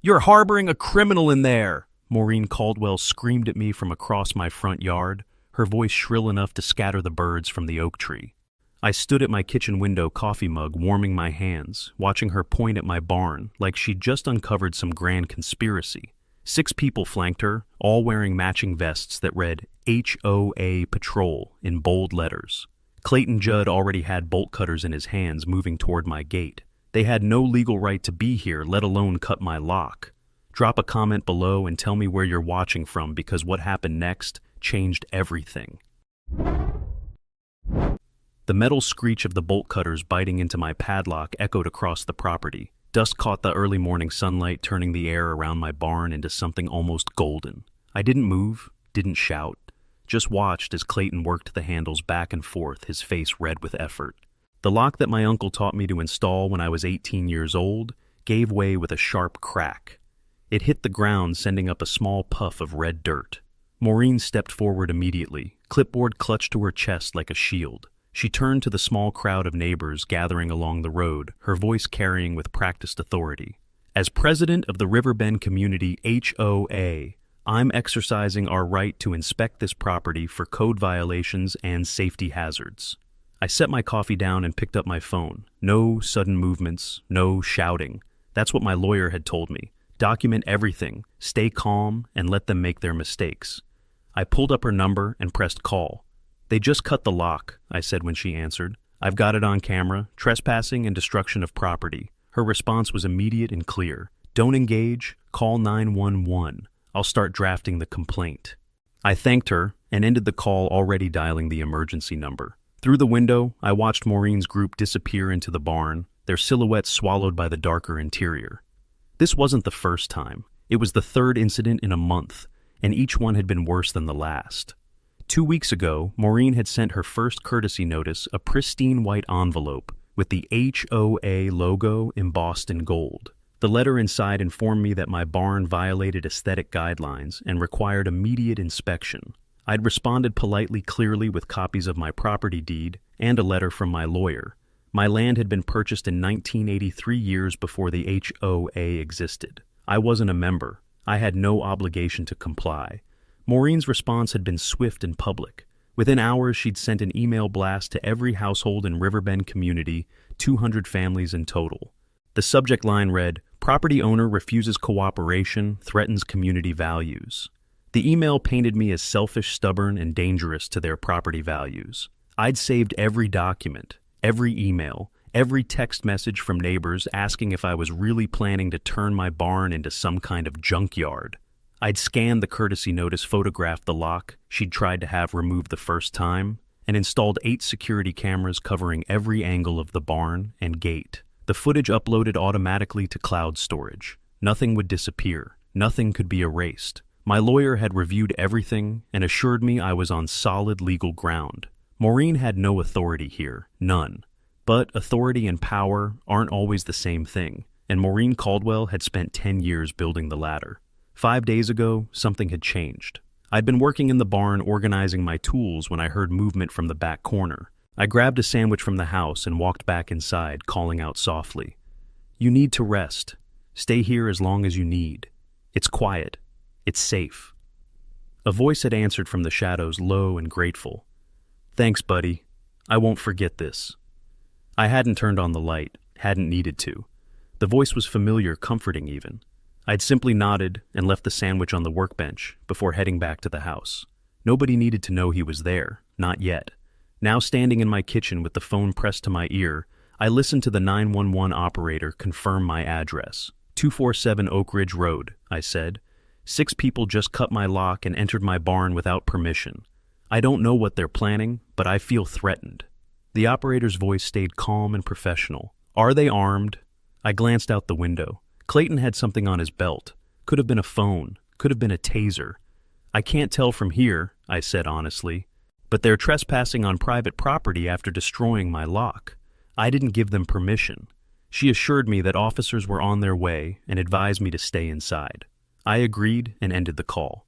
"You're harboring a criminal in there!" Maureen Caldwell screamed at me from across my front yard, her voice shrill enough to scatter the birds from the oak tree. I stood at my kitchen window coffee mug warming my hands, watching her point at my barn like she'd just uncovered some grand conspiracy. 6 people flanked her, all wearing matching vests that read HOA Patrol in bold letters. Clayton Judd already had bolt cutters in his hands moving toward my gate. They had no legal right to be here, let alone cut my lock. Drop a comment below and tell me where you're watching from, because what happened next changed everything. The metal screech of the bolt cutters biting into my padlock echoed across the property. Dust caught the early morning sunlight, turning the air around my barn into something almost golden. I didn't move, didn't shout, just watched as Clayton worked the handles back and forth, his face red with effort. The lock that my uncle taught me to install when I was 18 years old gave way with a sharp crack. It hit the ground, sending up a small puff of red dirt. Maureen stepped forward immediately, clipboard clutched to her chest like a shield. She turned to the small crowd of neighbors gathering along the road, her voice carrying with practiced authority. "As president of the Riverbend Community HOA, I'm exercising our right to inspect this property for code violations and safety hazards." I set my coffee down and picked up my phone. No sudden movements, no shouting. That's what my lawyer had told me. Document everything, stay calm, and let them make their mistakes. I pulled up her number and pressed call. "They just cut the lock," I said when she answered. "I've got it on camera, trespassing and destruction of property." Her response was immediate and clear. "Don't engage, call 911. I'll start drafting the complaint." I thanked her and ended the call, already dialing the emergency number. Through the window, I watched Maureen's group disappear into the barn, their silhouettes swallowed by the darker interior. This wasn't the first time. It was the third incident in a month, and each one had been worse than the last. 2 weeks ago, Maureen had sent her first courtesy notice, a pristine white envelope with the HOA logo embossed in gold. The letter inside informed me that my barn violated aesthetic guidelines and required immediate inspection. I'd responded politely, clearly, with copies of my property deed and a letter from my lawyer. My land had been purchased in 1983, years before the HOA existed. I wasn't a member. I had no obligation to comply. Maureen's response had been swift and public. Within hours, she'd sent an email blast to every household in Riverbend Community, 200 families in total. The subject line read, "Property owner refuses cooperation, threatens community values." The email painted me as selfish, stubborn, and dangerous to their property values. I'd saved every document, every email, every text message from neighbors asking if I was really planning to turn my barn into some kind of junkyard. I'd scanned the courtesy notice, photographed the lock she'd tried to have removed the first time, and installed 8 security cameras covering every angle of the barn and gate. The footage uploaded automatically to cloud storage. Nothing would disappear. Nothing could be erased. My lawyer had reviewed everything and assured me I was on solid legal ground. Maureen had no authority here, none. But authority and power aren't always the same thing, and Maureen Caldwell had spent 10 years building the ladder. 5 days ago, something had changed. I'd been working in the barn organizing my tools when I heard movement from the back corner. I grabbed a sandwich from the house and walked back inside, calling out softly, "You need to rest. Stay here as long as you need. It's quiet. It's safe." A voice had answered from the shadows, low and grateful. "Thanks, buddy. I won't forget this." I hadn't turned on the light, hadn't needed to. The voice was familiar, comforting even. I'd simply nodded and left the sandwich on the workbench before heading back to the house. Nobody needed to know he was there, not yet. Now standing in my kitchen with the phone pressed to my ear, I listened to the 911 operator confirm my address. 247 Oak Ridge Road, I said. 6 people just cut my lock and entered my barn without permission. I don't know what they're planning, but I feel threatened. The operator's voice stayed calm and professional. "Are they armed?" I glanced out the window. Clayton had something on his belt. Could have been a phone, could have been a taser. "I can't tell from here," I said honestly. "But they're trespassing on private property after destroying my lock. I didn't give them permission." She assured me that officers were on their way and advised me to stay inside. I agreed and ended the call.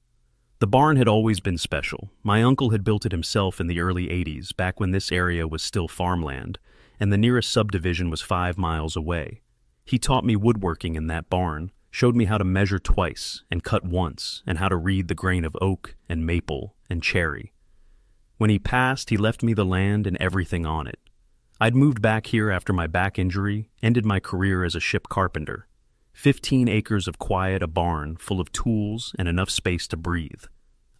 The barn had always been special. My uncle had built it himself in the early 80s, back when this area was still farmland, and the nearest subdivision was 5 miles away. He taught me woodworking in that barn, showed me how to measure twice and cut once, and how to read the grain of oak and maple and cherry. When he passed, he left me the land and everything on it. I'd moved back here after my back injury, ended my career as a ship carpenter. 15 acres of quiet, a barn full of tools and enough space to breathe.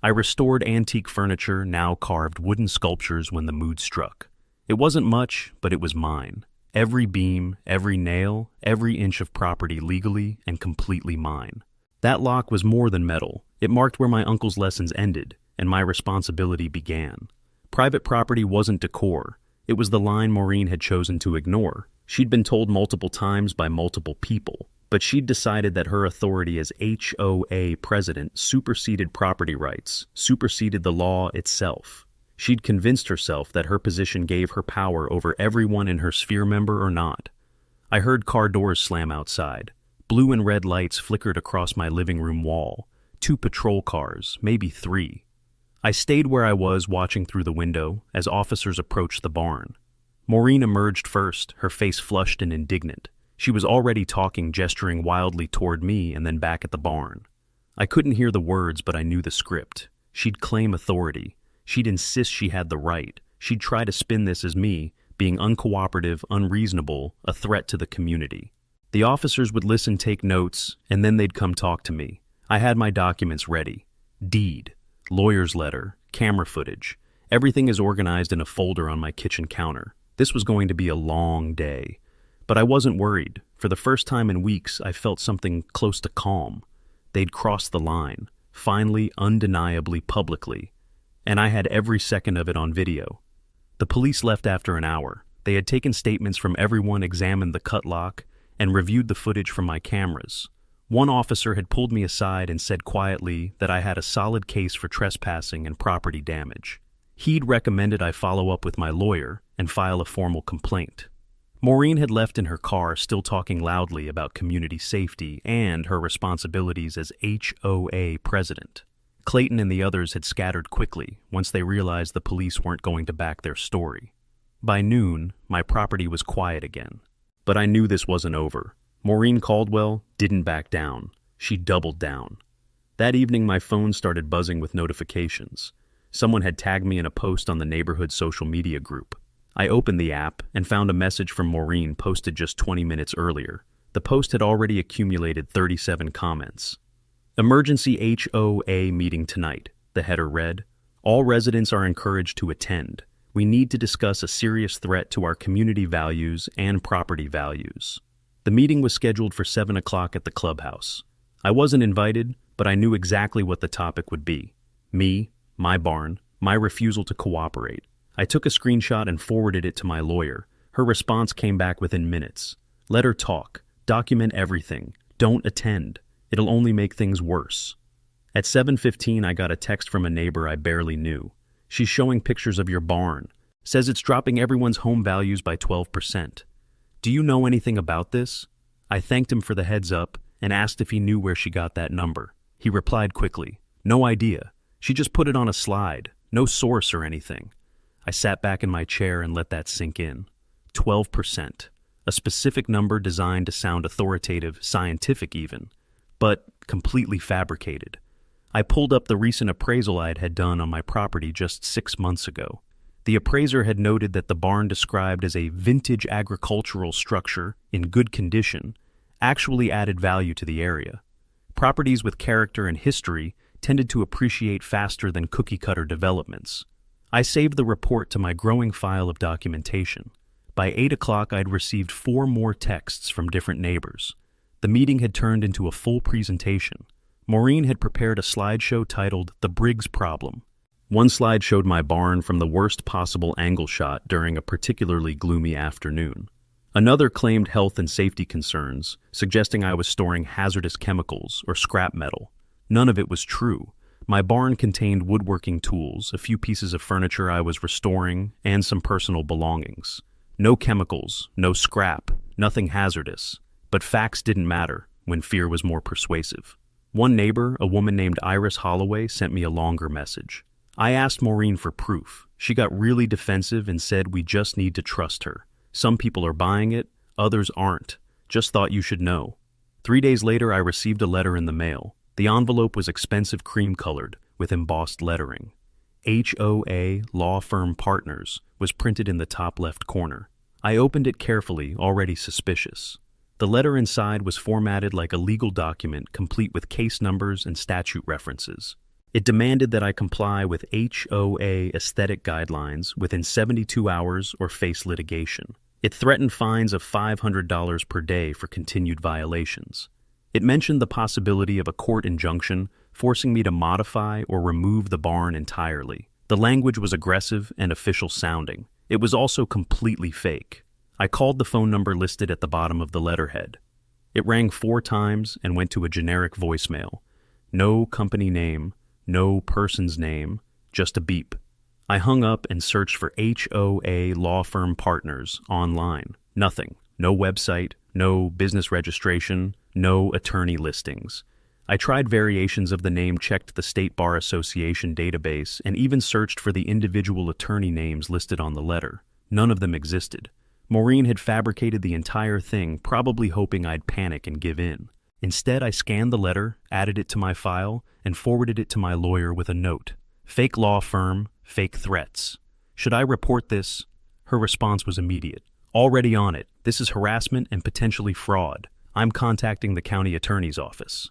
I restored antique furniture, now carved wooden sculptures when the mood struck. It wasn't much, but it was mine. Every beam, every nail, every inch of property legally and completely mine. That lock was more than metal. It marked where my uncle's lessons ended, and my responsibility began. Private property wasn't decor. It was the line Maureen had chosen to ignore. She'd been told multiple times by multiple people, but she'd decided that her authority as HOA president superseded property rights, superseded the law itself. She'd convinced herself that her position gave her power over everyone in her sphere, member or not. I heard car doors slam outside. Blue and red lights flickered across my living room wall. 2 patrol cars, maybe 3. I stayed where I was, watching through the window as officers approached the barn. Maureen emerged first, her face flushed and indignant. She was already talking, gesturing wildly toward me and then back at the barn. I couldn't hear the words, but I knew the script. She'd claim authority. She'd insist she had the right. She'd try to spin this as me, being uncooperative, unreasonable, a threat to the community. The officers would listen, take notes, and then they'd come talk to me. I had my documents ready. Deed, lawyer's letter, camera footage. Everything is organized in a folder on my kitchen counter. This was going to be a long day. But I wasn't worried. For the first time in weeks, I felt something close to calm. They'd crossed the line, finally, undeniably, publicly. And I had every second of it on video. The police left after an hour. They had taken statements from everyone, examined the cut lock, and reviewed the footage from my cameras. One officer had pulled me aside and said quietly that I had a solid case for trespassing and property damage. He'd recommended I follow up with my lawyer and file a formal complaint. Maureen had left in her car, still talking loudly about community safety and her responsibilities as HOA president. Clayton and the others had scattered quickly once they realized the police weren't going to back their story. By noon, my property was quiet again. But I knew this wasn't over. Maureen Caldwell didn't back down. She doubled down. That evening, my phone started buzzing with notifications. Someone had tagged me in a post on the neighborhood social media group. I opened the app and found a message from Maureen posted just 20 minutes earlier. The post had already accumulated 37 comments. Emergency HOA meeting tonight, the header read. All residents are encouraged to attend. We need to discuss a serious threat to our community values and property values. The meeting was scheduled for 7 o'clock at the clubhouse. I wasn't invited, but I knew exactly what the topic would be. Me, my barn, my refusal to cooperate. I took a screenshot and forwarded it to my lawyer. Her response came back within minutes. Let her talk. Document everything. Don't attend. It'll only make things worse. At 7:15, I got a text from a neighbor I barely knew. She's showing pictures of your barn. Says it's dropping everyone's home values by 12%. Do you know anything about this? I thanked him for the heads up and asked if he knew where she got that number. He replied quickly, no idea. She just put it on a slide. No source or anything. I sat back in my chair and let that sink in. 12%. A specific number designed to sound authoritative, scientific even, but completely fabricated. I pulled up the recent appraisal I had done on my property just 6 months ago. The appraiser had noted that the barn, described as a vintage agricultural structure in good condition, actually added value to the area. Properties with character and history tended to appreciate faster than cookie-cutter developments. I saved the report to my growing file of documentation. By 8 o'clock, I'd received 4 more texts from different neighbors. The meeting had turned into a full presentation. Maureen had prepared a slideshow titled The Briggs Problem. One slide showed my barn from the worst possible angle shot during a particularly gloomy afternoon. Another claimed health and safety concerns, suggesting I was storing hazardous chemicals or scrap metal. None of it was true. My barn contained woodworking tools, a few pieces of furniture I was restoring, and some personal belongings. No chemicals, no scrap, nothing hazardous. But facts didn't matter when fear was more persuasive. One neighbor, a woman named Iris Holloway, sent me a longer message. I asked Maureen for proof. She got really defensive and said we just need to trust her. Some people are buying it, others aren't. Just thought you should know. 3 days later, I received a letter in the mail. The envelope was expensive cream-colored, with embossed lettering. HOA Law Firm Partners was printed in the top left corner. I opened it carefully, already suspicious. The letter inside was formatted like a legal document, complete with case numbers and statute references. It demanded that I comply with HOA aesthetic guidelines within 72 hours or face litigation. It threatened fines of $500 per day for continued violations. It mentioned the possibility of a court injunction forcing me to modify or remove the barn entirely. The language was aggressive and official sounding. It was also completely fake. I called the phone number listed at the bottom of the letterhead. It rang 4 times and went to a generic voicemail. No company name, no person's name, just a beep. I hung up and searched for HOA Law Firm Partners online. Nothing. No website, no business registration, no attorney listings. I tried variations of the name, checked the State Bar Association database, and even searched for the individual attorney names listed on the letter. None of them existed. Maureen had fabricated the entire thing, probably hoping I'd panic and give in. Instead, I scanned the letter, added it to my file, and forwarded it to my lawyer with a note. Fake law firm, fake threats. Should I report this? Her response was immediate. Already on it. This is harassment and potentially fraud. I'm contacting the county attorney's office.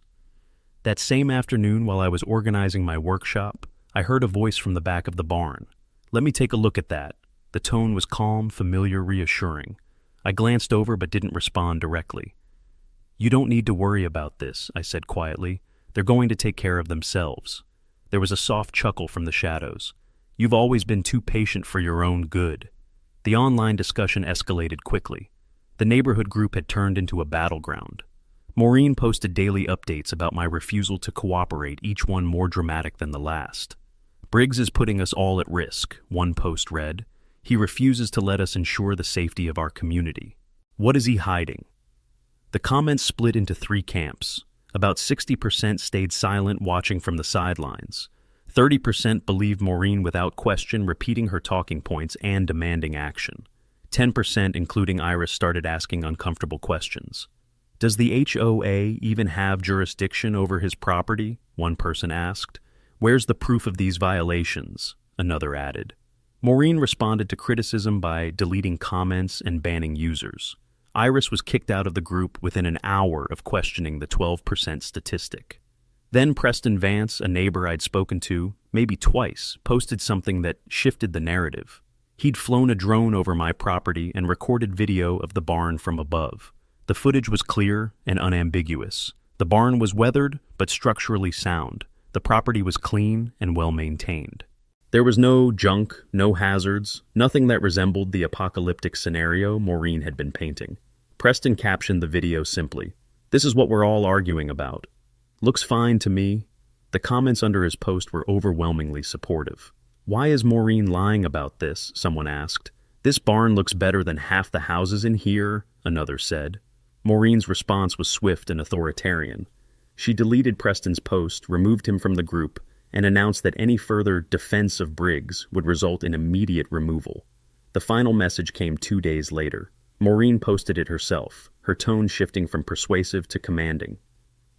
That same afternoon, while I was organizing my workshop, I heard a voice from the back of the barn. Let me take a look at that. The tone was calm, familiar, reassuring. I glanced over but didn't respond directly. You don't need to worry about this, I said quietly. They're going to take care of themselves. There was a soft chuckle from the shadows. You've always been too patient for your own good. The online discussion escalated quickly. The neighborhood group had turned into a battleground. Maureen posted daily updates about my refusal to cooperate, each one more dramatic than the last. Briggs is putting us all at risk, one post read. He refuses to let us ensure the safety of our community. What is he hiding? The comments split into 3 camps. About 60% stayed silent, watching from the sidelines. 30% believed Maureen without question, repeating her talking points and demanding action. 10%, including Iris, started asking uncomfortable questions. Does the HOA even have jurisdiction over his property? One person asked. Where's the proof of these violations? Another added. Maureen responded to criticism by deleting comments and banning users. Iris was kicked out of the group within an hour of questioning the 12% statistic. Then Preston Vance, a neighbor I'd spoken to, maybe twice, posted something that shifted the narrative. He'd flown a drone over my property and recorded video of the barn from above. The footage was clear and unambiguous. The barn was weathered, but structurally sound. The property was clean and well-maintained. There was no junk, no hazards, nothing that resembled the apocalyptic scenario Maureen had been painting. Preston captioned the video simply, "This is what we're all arguing about. Looks fine to me." The comments under his post were overwhelmingly supportive. "Why is Maureen lying about this?" someone asked. "This barn looks better than half the houses in here," another said. Maureen's response was swift and authoritarian. She deleted Preston's post, removed him from the group, and announced that any further defense of Briggs would result in immediate removal. The final message came 2 days later. Maureen posted it herself, her tone shifting from persuasive to commanding.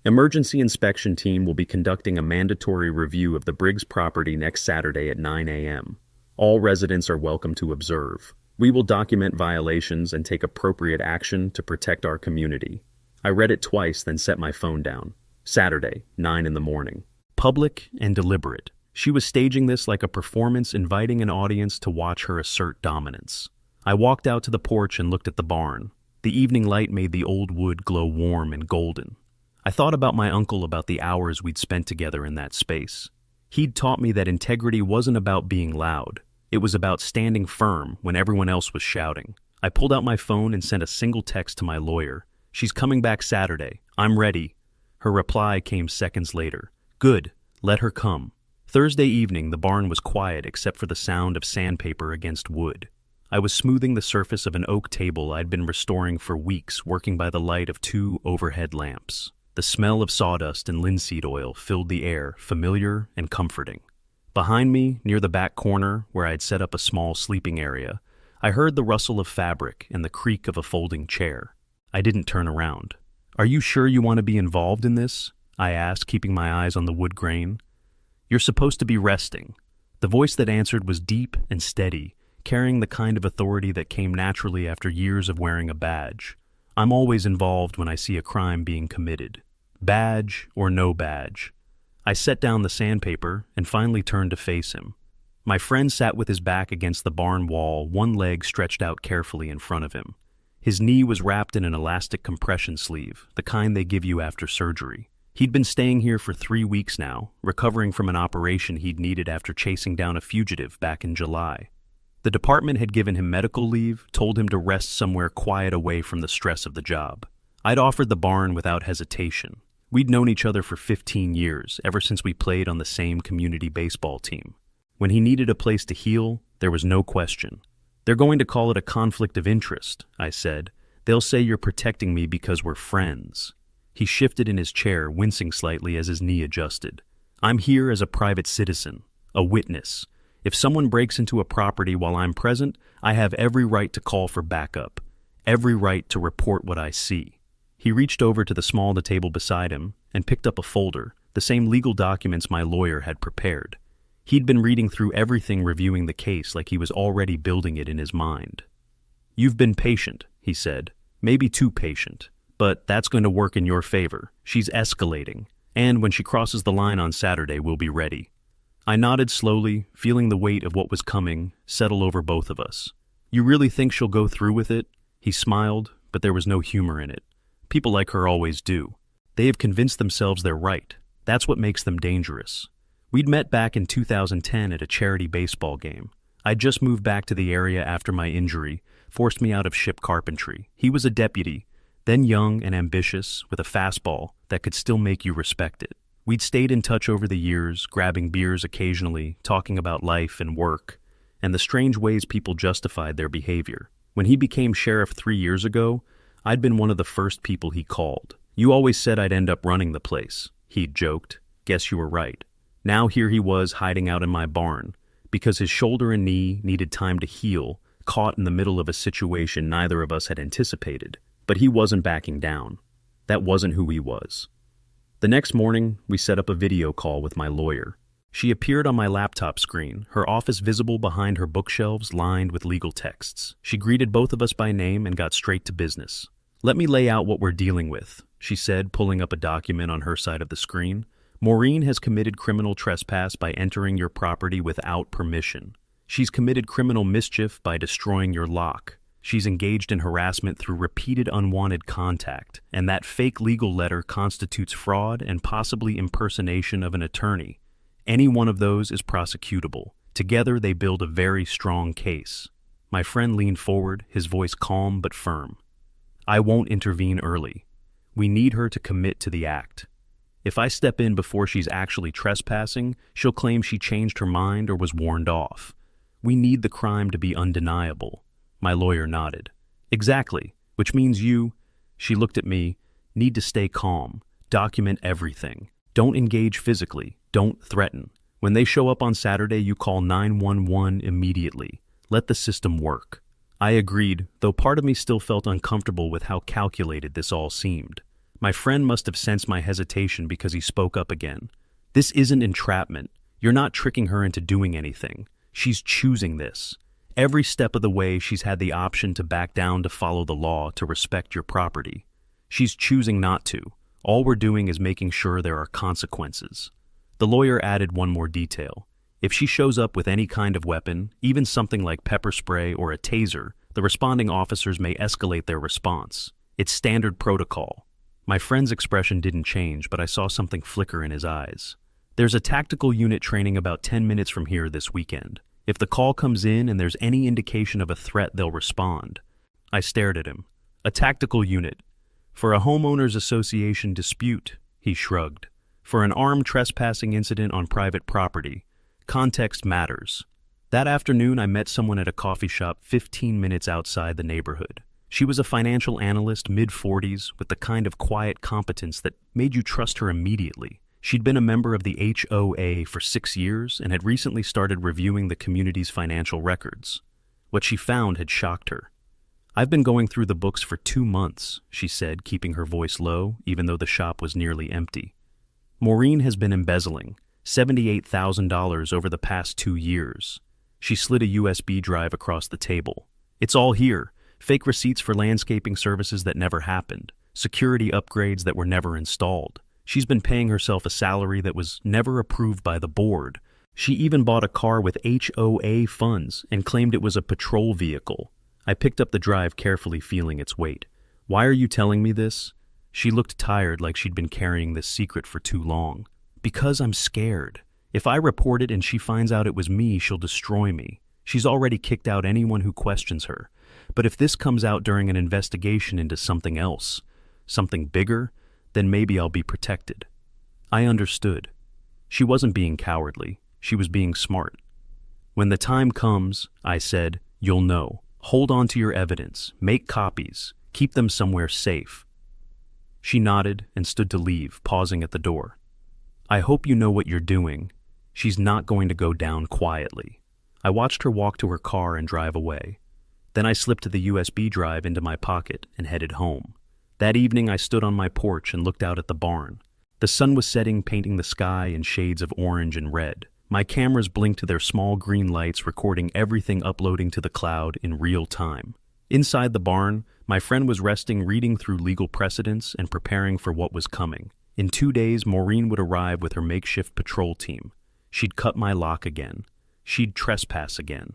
Emergency inspection team will be conducting a mandatory review of the Briggs property next Saturday at 9 a.m. All residents are welcome to observe. We will document violations and take appropriate action to protect our community. I read it twice, then set my phone down. Saturday, 9 in the morning. Public and deliberate. She was staging this like a performance, inviting an audience to watch her assert dominance. I walked out to the porch and looked at the barn. The evening light made the old wood glow warm and golden. I thought about my uncle, about the hours we'd spent together in that space. He'd taught me that integrity wasn't about being loud. It was about standing firm when everyone else was shouting. I pulled out my phone and sent a single text to my lawyer. "She's coming back Saturday. I'm ready." Her reply came seconds later. "Good. Let her come." Thursday evening, the barn was quiet except for the sound of sandpaper against wood. I was smoothing the surface of an oak table I'd been restoring for weeks, working by the light of 2 overhead lamps. The smell of sawdust and linseed oil filled the air, familiar and comforting. Behind me, near the back corner, where I'd set up a small sleeping area, I heard the rustle of fabric and the creak of a folding chair. I didn't turn around. Are you sure you want to be involved in this? I asked, keeping my eyes on the wood grain. You're supposed to be resting. The voice that answered was deep and steady, carrying the kind of authority that came naturally after years of wearing a badge. I'm always involved when I see a crime being committed. Badge or no badge. I set down the sandpaper and finally turned to face him. My friend sat with his back against the barn wall, one leg stretched out carefully in front of him. His knee was wrapped in an elastic compression sleeve, the kind they give you after surgery. He'd been staying here for 3 weeks now, recovering from an operation he'd needed after chasing down a fugitive back in July. The department had given him medical leave, told him to rest somewhere quiet away from the stress of the job. I'd offered the barn without hesitation. We'd known each other for 15 years, ever since we played on the same community baseball team. When he needed a place to heal, there was no question. They're going to call it a conflict of interest, I said. They'll say you're protecting me because we're friends. He shifted in his chair, wincing slightly as his knee adjusted. I'm here as a private citizen, a witness. If someone breaks into a property while I'm present, I have every right to call for backup, every right to report what I see. He reached over to the small table beside him and picked up a folder, the same legal documents my lawyer had prepared. He'd been reading through everything, reviewing the case like he was already building it in his mind. You've been patient, he said, maybe too patient, but that's going to work in your favor. She's escalating, and when she crosses the line on Saturday, we'll be ready. I nodded slowly, feeling the weight of what was coming settle over both of us. You really think she'll go through with it? He smiled, but there was no humor in it. People like her always do. They have convinced themselves they're right. That's what makes them dangerous. We'd met back in 2010 at a charity baseball game. I'd just moved back to the area after my injury forced me out of ship carpentry. He was a deputy, then young and ambitious, with a fastball that could still make you respect it. We'd stayed in touch over the years, grabbing beers occasionally, talking about life and work, and the strange ways people justified their behavior. When he became sheriff 3 years ago, I'd been one of the first people he called. You always said I'd end up running the place, he'd joked. Guess you were right. Now here he was hiding out in my barn, because his shoulder and knee needed time to heal, caught in the middle of a situation neither of us had anticipated. But he wasn't backing down. That wasn't who he was. The next morning, we set up a video call with my lawyer. She appeared on my laptop screen, her office visible behind her bookshelves lined with legal texts. She greeted both of us by name and got straight to business. Let me lay out what we're dealing with, she said, pulling up a document on her side of the screen. Maureen has committed criminal trespass by entering your property without permission. She's committed criminal mischief by destroying your lock. She's engaged in harassment through repeated unwanted contact, and that fake legal letter constitutes fraud and possibly impersonation of an attorney. Any one of those is prosecutable. Together, they build a very strong case. My friend leaned forward, his voice calm but firm. I won't intervene early. We need her to commit to the act. If I step in before she's actually trespassing, she'll claim she changed her mind or was warned off. We need the crime to be undeniable. My lawyer nodded. Exactly, which means you, she looked at me, need to stay calm, document everything. Don't engage physically, don't threaten. When they show up on Saturday, you call 911 immediately. Let the system work. I agreed, though part of me still felt uncomfortable with how calculated this all seemed. My friend must have sensed my hesitation because he spoke up again. This isn't entrapment. You're not tricking her into doing anything. She's choosing this. Every step of the way, she's had the option to back down, to follow the law, to respect your property. She's choosing not to. All we're doing is making sure there are consequences. The lawyer added one more detail. If she shows up with any kind of weapon, even something like pepper spray or a taser, the responding officers may escalate their response. It's standard protocol. My friend's expression didn't change, but I saw something flicker in his eyes. There's a tactical unit training about 10 minutes from here this weekend. If the call comes in and there's any indication of a threat, they'll respond. I stared at him. A tactical unit. For a homeowners association dispute, he shrugged. For an armed trespassing incident on private property, context matters. That afternoon, I met someone at a coffee shop 15 minutes outside the neighborhood. She was a financial analyst, mid-40s, with the kind of quiet competence that made you trust her immediately. She'd been a member of the HOA for 6 years and had recently started reviewing the community's financial records. What she found had shocked her. I've been going through the books for 2 months, she said, keeping her voice low, even though the shop was nearly empty. Maureen has been embezzling $78,000 over the past 2 years. She slid a USB drive across the table. It's all here. Fake receipts for landscaping services that never happened. Security upgrades that were never installed. She's been paying herself a salary that was never approved by the board. She even bought a car with HOA funds and claimed it was a patrol vehicle. I picked up the drive, carefully feeling its weight. Why are you telling me this? She looked tired, like she'd been carrying this secret for too long. Because I'm scared. If I report it and she finds out it was me, she'll destroy me. She's already kicked out anyone who questions her. But if this comes out during an investigation into something else, something bigger, then maybe I'll be protected. I understood. She wasn't being cowardly. She was being smart. When the time comes, I said, you'll know. Hold on to your evidence. Make copies. Keep them somewhere safe. She nodded and stood to leave, pausing at the door. I hope you know what you're doing. She's not going to go down quietly. I watched her walk to her car and drive away. Then I slipped the USB drive into my pocket and headed home. That evening I stood on my porch and looked out at the barn. The sun was setting, painting the sky in shades of orange and red. My cameras blinked their small green lights, recording everything uploading to the cloud in real time. Inside the barn, my friend was resting, reading through legal precedents and preparing for what was coming. In 2 days, Maureen would arrive with her makeshift patrol team. She'd cut my lock again. She'd trespass again.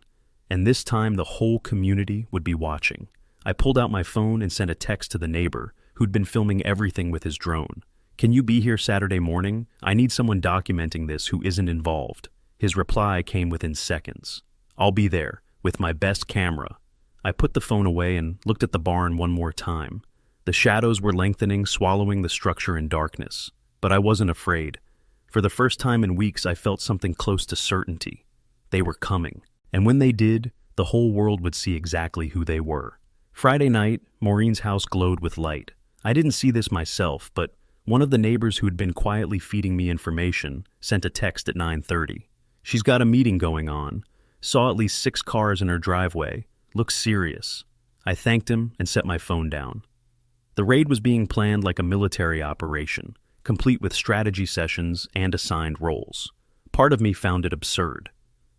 And this time, the whole community would be watching. I pulled out my phone and sent a text to the neighbor, who'd been filming everything with his drone. Can you be here Saturday morning? I need someone documenting this who isn't involved. His reply came within seconds. I'll be there, with my best camera. I put the phone away and looked at the barn one more time. The shadows were lengthening, swallowing the structure in darkness. But I wasn't afraid. For the first time in weeks, I felt something close to certainty. They were coming. And when they did, the whole world would see exactly who they were. Friday night, Maureen's house glowed with light. I didn't see this myself, but one of the neighbors who'd been quietly feeding me information sent a text at 9:30. She's got a meeting going on. Saw at least 6 cars in her driveway. Looks serious. I thanked him and set my phone down. The raid was being planned like a military operation, complete with strategy sessions and assigned roles. Part of me found it absurd.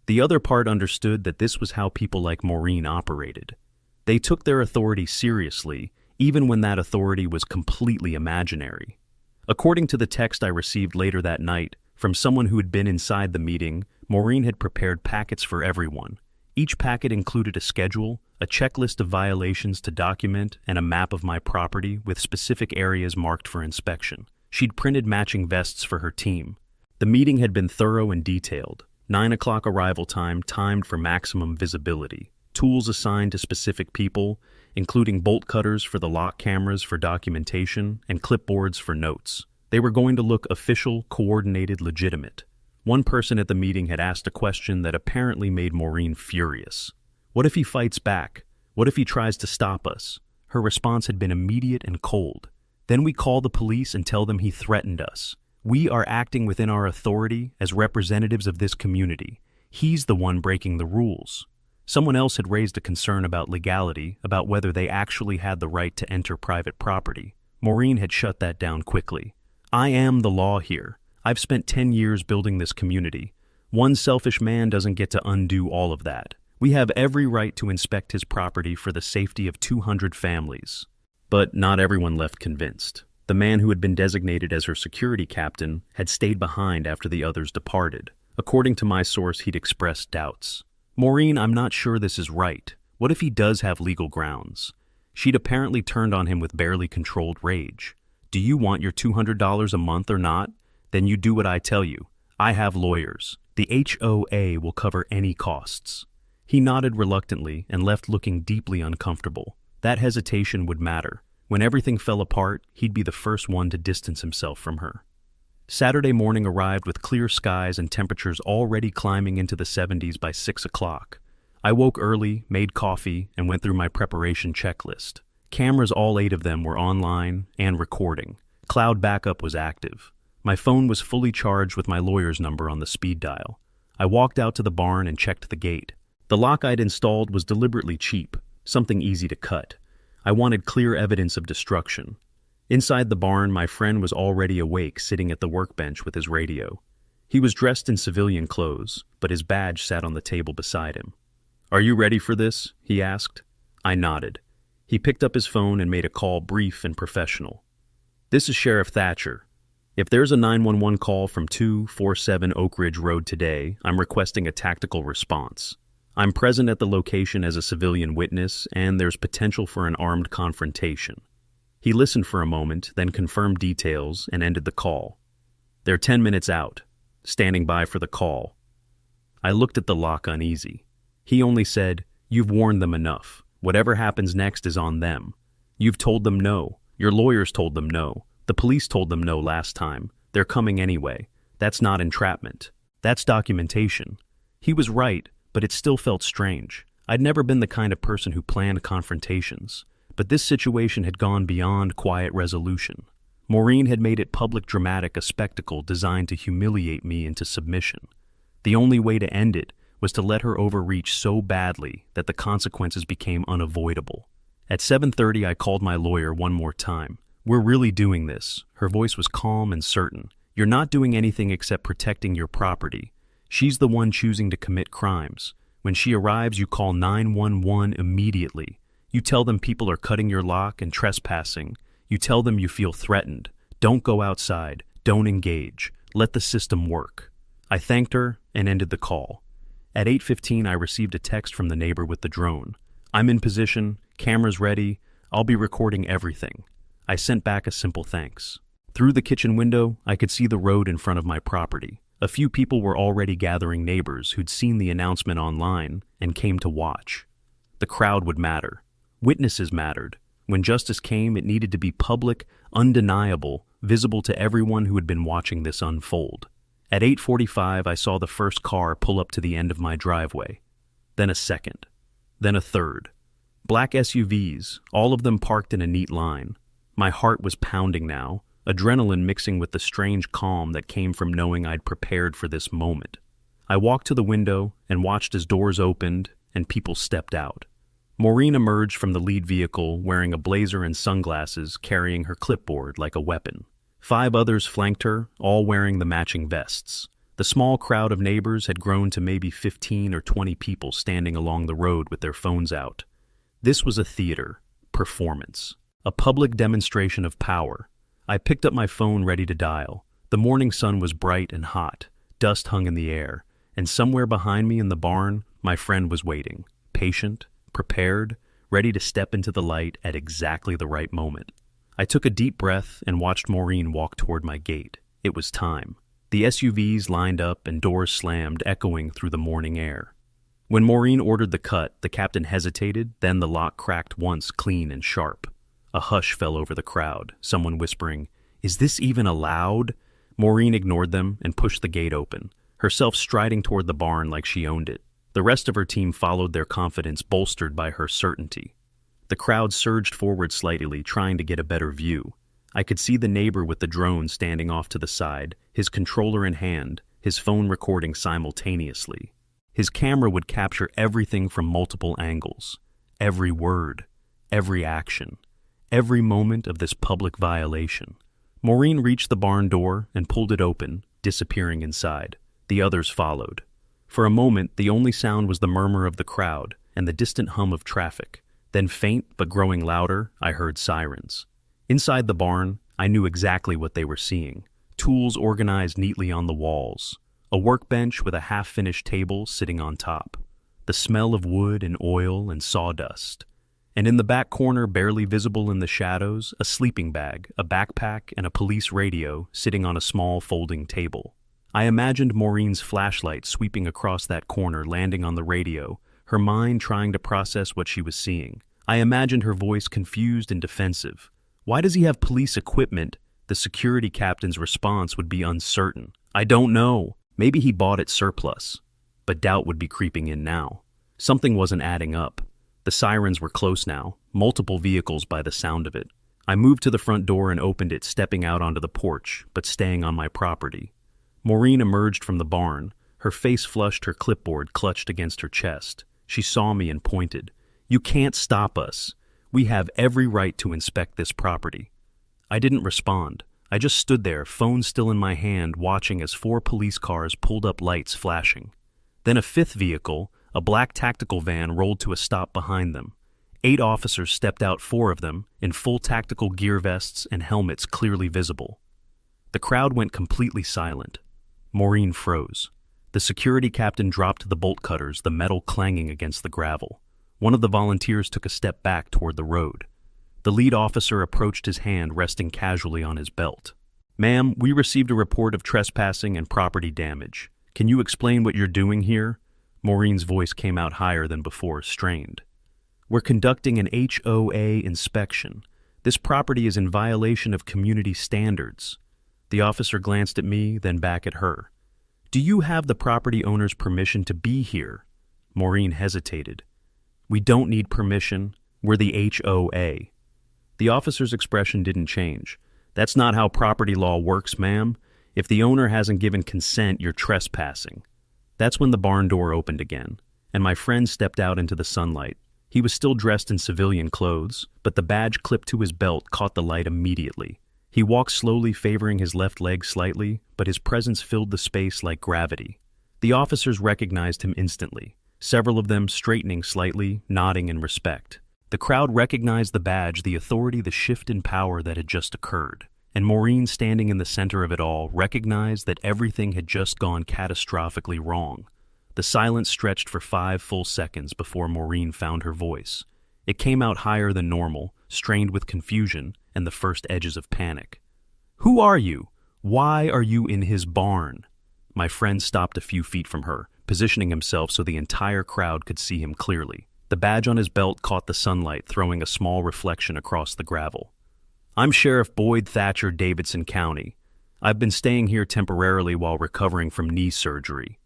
The other part understood that this was how people like Maureen operated. They took their authority seriously, even when that authority was completely imaginary. According to the text I received later that night, from someone who had been inside the meeting, Maureen had prepared packets for everyone. Each packet included a schedule, a checklist of violations to document, and a map of my property with specific areas marked for inspection. She'd printed matching vests for her team. The meeting had been thorough and detailed. 9 o'clock arrival time, timed for maximum visibility. Tools assigned to specific people, including bolt cutters for the lock cameras for documentation and clipboards for notes. They were going to look official, coordinated, legitimate. One person at the meeting had asked a question that apparently made Maureen furious. What if he fights back? What if he tries to stop us? Her response had been immediate and cold. Then we call the police and tell them he threatened us. We are acting within our authority as representatives of this community. He's the one breaking the rules. Someone else had raised a concern about legality, about whether they actually had the right to enter private property. Maureen had shut that down quickly. I am the law here. I've spent 10 years building this community. One selfish man doesn't get to undo all of that. We have every right to inspect his property for the safety of 200 families. But not everyone left convinced. The man who had been designated as her security captain had stayed behind after the others departed. According to my source, he'd expressed doubts. Maureen, I'm not sure this is right. What if he does have legal grounds? She'd apparently turned on him with barely controlled rage. Do you want your $200 a month or not? Then you do what I tell you. I have lawyers. The HOA will cover any costs. He nodded reluctantly and left looking deeply uncomfortable. That hesitation would matter. When everything fell apart, he'd be the first one to distance himself from her. Saturday morning arrived with clear skies and temperatures already climbing into the 70s by 6 o'clock. I woke early, made coffee, and went through my preparation checklist. Cameras, all 8 of them, were online and recording. Cloud backup was active. My phone was fully charged with my lawyer's number on the speed dial. I walked out to the barn and checked the gate. The lock I'd installed was deliberately cheap, something easy to cut. I wanted clear evidence of destruction. Inside the barn, my friend was already awake, sitting at the workbench with his radio. He was dressed in civilian clothes, but his badge sat on the table beside him. "Are you ready for this?" he asked. I nodded. He picked up his phone and made a call, brief and professional. "This is Sheriff Thatcher. If there's a 911 call from 247 Oak Ridge Road today, I'm requesting a tactical response. I'm present at the location as a civilian witness, and there's potential for an armed confrontation." He listened for a moment, then confirmed details and ended the call. "They're 10 minutes out, standing by for the call." I looked at the lock uneasy. He only said, "You've warned them enough. Whatever happens next is on them. You've told them no. Your lawyers told them no. The police told them no last time. They're coming anyway. That's not entrapment. That's documentation." He was right, but it still felt strange. I'd never been the kind of person who planned confrontations, but this situation had gone beyond quiet resolution. Maureen had made it public, dramatic, a spectacle designed to humiliate me into submission. The only way to end it was to let her overreach so badly that the consequences became unavoidable. At 7:30, I called my lawyer one more time. "We're really doing this." Her voice was calm and certain. "You're not doing anything except protecting your property. She's the one choosing to commit crimes. When she arrives, you call 911 immediately. You tell them people are cutting your lock and trespassing. You tell them you feel threatened. Don't go outside. Don't engage. Let the system work." I thanked her and ended the call. At 8:15, I received a text from the neighbor with the drone. "I'm in position, cameras ready, I'll be recording everything." I sent back a simple thanks. Through the kitchen window, I could see the road in front of my property. A few people were already gathering, neighbors who'd seen the announcement online and came to watch. The crowd would matter. Witnesses mattered. When justice came, it needed to be public, undeniable, visible to everyone who had been watching this unfold. At 8:45, I saw the first car pull up to the end of my driveway. Then a second. Then a third. Black SUVs, all of them parked in a neat line. My heart was pounding now, adrenaline mixing with the strange calm that came from knowing I'd prepared for this moment. I walked to the window and watched as doors opened and people stepped out. Maureen emerged from the lead vehicle wearing a blazer and sunglasses, carrying her clipboard like a weapon. 5 others flanked her, all wearing the matching vests. The small crowd of neighbors had grown to maybe 15 or 20 people standing along the road with their phones out. This was a theater, performance, a public demonstration of power. I picked up my phone ready to dial. The morning sun was bright and hot, dust hung in the air, and somewhere behind me in the barn, my friend was waiting, patient, prepared, ready to step into the light at exactly the right moment. I took a deep breath and watched Maureen walk toward my gate. It was time. The SUVs lined up and doors slammed, echoing through the morning air. When Maureen ordered the cut, the captain hesitated, then the lock cracked once, clean and sharp. A hush fell over the crowd, someone whispering, "Is this even allowed?" Maureen ignored them and pushed the gate open, herself striding toward the barn like she owned it. The rest of her team followed, their confidence bolstered by her certainty. The crowd surged forward slightly, trying to get a better view. I could see the neighbor with the drone standing off to the side, his controller in hand, his phone recording simultaneously. His camera would capture everything from multiple angles. Every word, every action, every moment of this public violation. Maureen reached the barn door and pulled it open, disappearing inside. The others followed. For a moment, the only sound was the murmur of the crowd and the distant hum of traffic. Then, faint but growing louder, I heard sirens. Inside the barn, I knew exactly what they were seeing. Tools organized neatly on the walls. A workbench with a half-finished table sitting on top. The smell of wood and oil and sawdust. And in the back corner, barely visible in the shadows, a sleeping bag, a backpack, and a police radio sitting on a small folding table. I imagined Maureen's flashlight sweeping across that corner, landing on the radio, her mind trying to process what she was seeing. I imagined her voice confused and defensive. Why does he have police equipment? The security captain's response would be uncertain. I don't know. Maybe he bought it surplus. But doubt would be creeping in now. Something wasn't adding up. The sirens were close now, multiple vehicles by the sound of it. I moved to the front door and opened it, stepping out onto the porch, but staying on my property. Maureen emerged from the barn, her face flushed, her clipboard clutched against her chest. She saw me and pointed. You can't stop us. We have every right to inspect this property." I didn't respond. I just stood there, phone still in my hand, watching as 4 police cars pulled up, lights flashing. Then a 5th vehicle, a black tactical van, rolled to a stop behind them. 8 officers stepped out, 4 of them, in full tactical gear vests and helmets clearly visible. The crowd went completely silent. Maureen froze. The security captain dropped the bolt cutters, the metal clanging against the gravel. One of the volunteers took a step back toward the road. The lead officer approached, his hand resting casually on his belt. "Ma'am, we received a report of trespassing and property damage. Can you explain what you're doing here?" Maureen's voice came out higher than before, strained. "We're conducting an HOA inspection. This property is in violation of community standards." The officer glanced at me, then back at her. "Do you have the property owner's permission to be here?" Maureen hesitated. "We don't need permission. We're the HOA." The officer's expression didn't change. "That's not how property law works, ma'am. If the owner hasn't given consent, you're trespassing." That's when the barn door opened again, and my friend stepped out into the sunlight. He was still dressed in civilian clothes, but the badge clipped to his belt caught the light immediately. He walked slowly, favoring his left leg slightly, but his presence filled the space like gravity. The officers recognized him instantly, several of them straightening slightly, nodding in respect. The crowd recognized the badge, the authority, the shift in power that had just occurred. And Maureen, standing in the center of it all, recognized that everything had just gone catastrophically wrong. The silence stretched for 5 full seconds before Maureen found her voice. It came out higher than normal, strained with confusion and the first edges of panic. "Who are you? Why are you in his barn?" My friend stopped a few feet from her, positioning himself so the entire crowd could see him clearly. The badge on his belt caught the sunlight, throwing a small reflection across the gravel. "I'm Sheriff Boyd Thatcher, Davidson County. I've been staying here temporarily while recovering from knee surgery.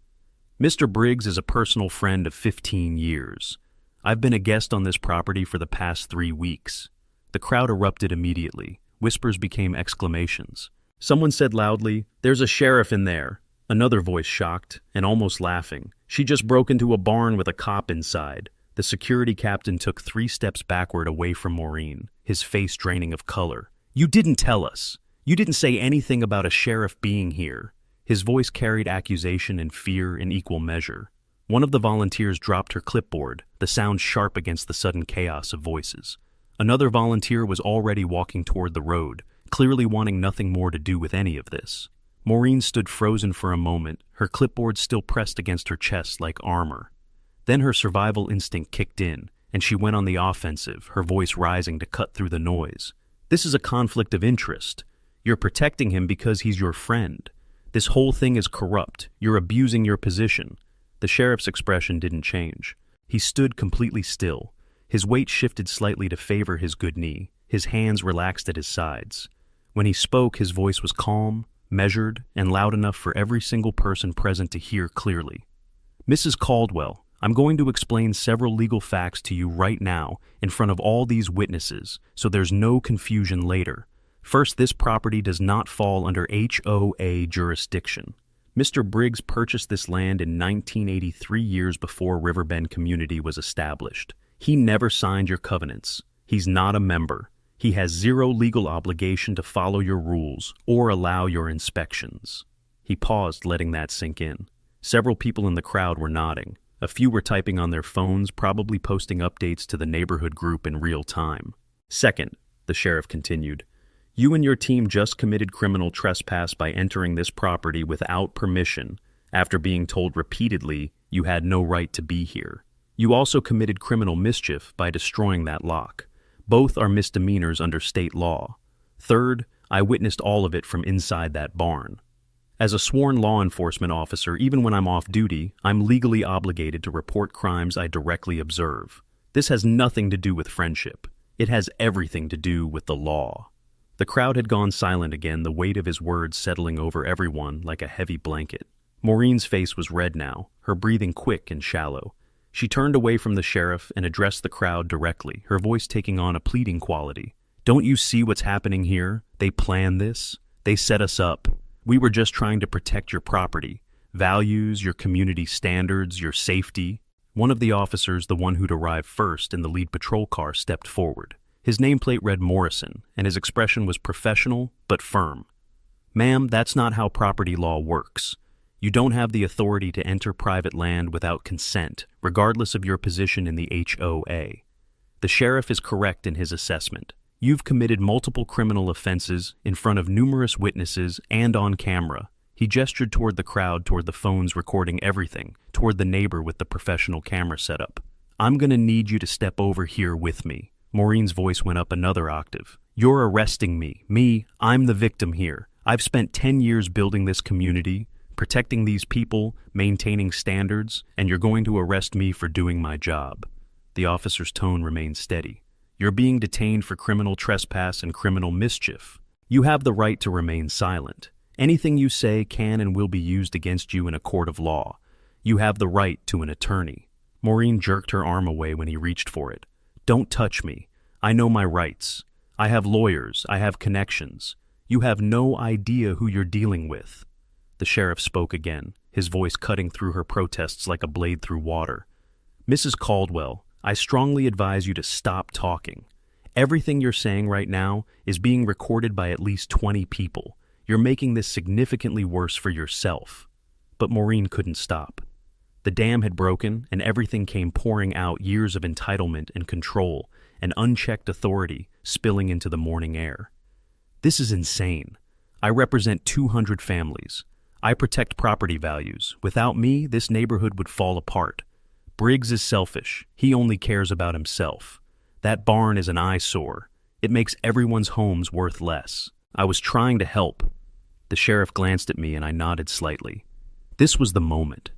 Mr. Briggs is a personal friend of 15 years. I've been a guest on this property for the past 3 weeks." The crowd erupted immediately. Whispers became exclamations. Someone said loudly, "There's a sheriff in there." Another voice, shocked and almost laughing, "She just broke into a barn with a cop inside." The security captain took 3 steps backward away from Maureen, his face draining of color. "You didn't tell us. You didn't say anything about a sheriff being here." His voice carried accusation and fear in equal measure. One of the volunteers dropped her clipboard, the sound sharp against the sudden chaos of voices. Another volunteer was already walking toward the road, clearly wanting nothing more to do with any of this. Maureen stood frozen for a moment, her clipboard still pressed against her chest like armor. Then her survival instinct kicked in, and she went on the offensive, her voice rising to cut through the noise. "This is a conflict of interest. You're protecting him because he's your friend. This whole thing is corrupt. You're abusing your position." The sheriff's expression didn't change. He stood completely still. His weight shifted slightly to favor his good knee. His hands relaxed at his sides. When he spoke, his voice was calm, measured, and loud enough for every single person present to hear clearly. "Mrs. Caldwell, I'm going to explain several legal facts to you right now in front of all these witnesses, so there's no confusion later. First, this property does not fall under HOA jurisdiction. Mr. Briggs purchased this land in 1983, years before Riverbend Community was established. He never signed your covenants. He's not a member. He has zero legal obligation to follow your rules or allow your inspections." He paused, letting that sink in. Several people in the crowd were nodding. A few were typing on their phones, probably posting updates to the neighborhood group in real time. "Second," the sheriff continued, "you and your team just committed criminal trespass by entering this property without permission, after being told repeatedly you had no right to be here. You also committed criminal mischief by destroying that lock. Both are misdemeanors under state law. Third, I witnessed all of it from inside that barn. As a sworn law enforcement officer, even when I'm off duty, I'm legally obligated to report crimes I directly observe. This has nothing to do with friendship. It has everything to do with the law." The crowd had gone silent again, the weight of his words settling over everyone like a heavy blanket. Maureen's face was red now, her breathing quick and shallow. She turned away from the sheriff and addressed the crowd directly, her voice taking on a pleading quality. "Don't you see what's happening here? They planned this. They set us up. We were just trying to protect your property, values, your community standards, your safety. One of the officers, the one who'd arrived first in the lead patrol car, stepped forward. His nameplate read Morrison, and his expression was professional but firm. "Ma'am, that's not how property law works. You don't have the authority to enter private land without consent, regardless of your position in the HOA. The sheriff is correct in his assessment. You've committed multiple criminal offenses in front of numerous witnesses and on camera." He gestured toward the crowd, toward the phones recording everything, toward the neighbor with the professional camera setup. "I'm gonna need you to step over here with me." Maureen's voice went up another octave. "You're arresting me. I'm the victim here. I've spent 10 years building this community, protecting these people, maintaining standards, and you're going to arrest me for doing my job." The officer's tone remained steady. "You're being detained for criminal trespass and criminal mischief. You have the right to remain silent. Anything you say can and will be used against you in a court of law. You have the right to an attorney." Maureen jerked her arm away when he reached for it. "Don't touch me. I know my rights. I have lawyers. I have connections. You have no idea who you're dealing with." The sheriff spoke again, his voice cutting through her protests like a blade through water. "Mrs. Caldwell, I strongly advise you to stop talking. Everything you're saying right now is being recorded by at least 20 people. You're making this significantly worse for yourself." But Maureen couldn't stop. The dam had broken, and everything came pouring out, years of entitlement and control and unchecked authority spilling into the morning air. "This is insane. I represent 200 families. I protect property values. Without me, this neighborhood would fall apart. Briggs is selfish. He only cares about himself. That barn is an eyesore. It makes everyone's homes worth less. I was trying to help." The sheriff glanced at me and I nodded slightly. This was the moment.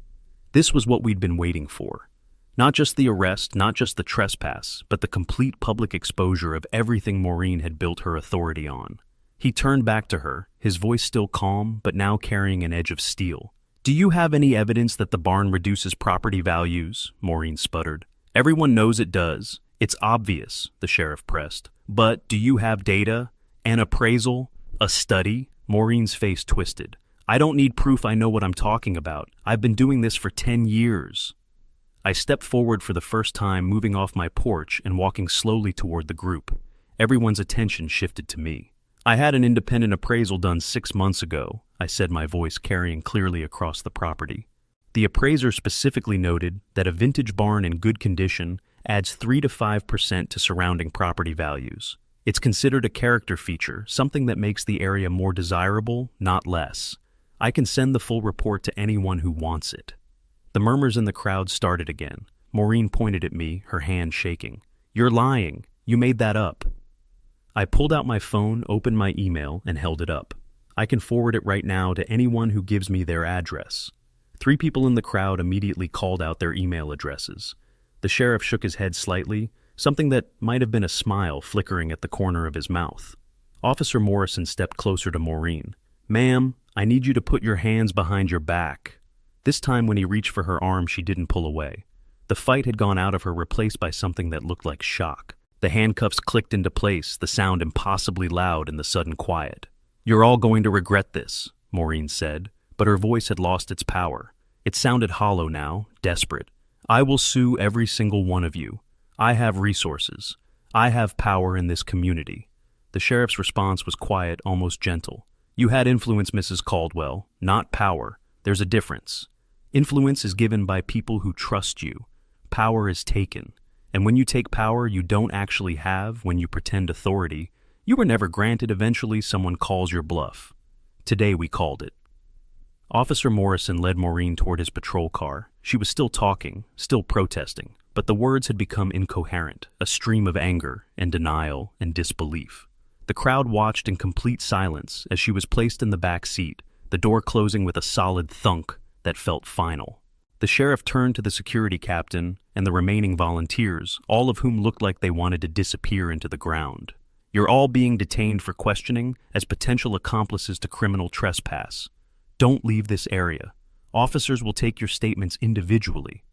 This was what we'd been waiting for. Not just the arrest, not just the trespass, but the complete public exposure of everything Maureen had built her authority on. He turned back to her, his voice still calm, but now carrying an edge of steel. "Do you have any evidence that the barn reduces property values?" Maureen sputtered. "Everyone knows it does. It's obvious," the sheriff pressed. "But do you have data? An appraisal? A study?" Maureen's face twisted. "I don't need proof. I know what I'm talking about. I've been doing this for 10 years. I stepped forward for the first time, moving off my porch and walking slowly toward the group. Everyone's attention shifted to me. "I had an independent appraisal done 6 months ago," I said, my voice carrying clearly across the property. "The appraiser specifically noted that a vintage barn in good condition adds 3 to 5% to surrounding property values. It's considered a character feature, something that makes the area more desirable, not less. I can send the full report to anyone who wants it." The murmurs in the crowd started again. Maureen pointed at me, her hand shaking. "You're lying. You made that up." I pulled out my phone, opened my email, and held it up. "I can forward it right now to anyone who gives me their address." 3 people in the crowd immediately called out their email addresses. The sheriff shook his head slightly, something that might have been a smile flickering at the corner of his mouth. Officer Morrison stepped closer to Maureen. "Ma'am, I need you to put your hands behind your back." This time when he reached for her arm, she didn't pull away. The fight had gone out of her, replaced by something that looked like shock. The handcuffs clicked into place, the sound impossibly loud in the sudden quiet. "You're all going to regret this," Maureen said, but her voice had lost its power. It sounded hollow now, desperate. "I will sue every single one of you. I have resources. I have power in this community." The sheriff's response was quiet, almost gentle. "You had influence, Mrs. Caldwell, not power. There's a difference. Influence is given by people who trust you. Power is taken. And when you take power you don't actually have, when you pretend authority, you were never granted. Eventually someone calls your bluff. Today we called it." Officer Morrison led Maureen toward his patrol car. She was still talking, still protesting, but the words had become incoherent, a stream of anger and denial and disbelief. The crowd watched in complete silence as she was placed in the back seat, the door closing with a solid thunk that felt final. The sheriff turned to the security captain and the remaining volunteers, all of whom looked like they wanted to disappear into the ground. "You're all being detained for questioning as potential accomplices to criminal trespass. Don't leave this area. Officers will take your statements individually.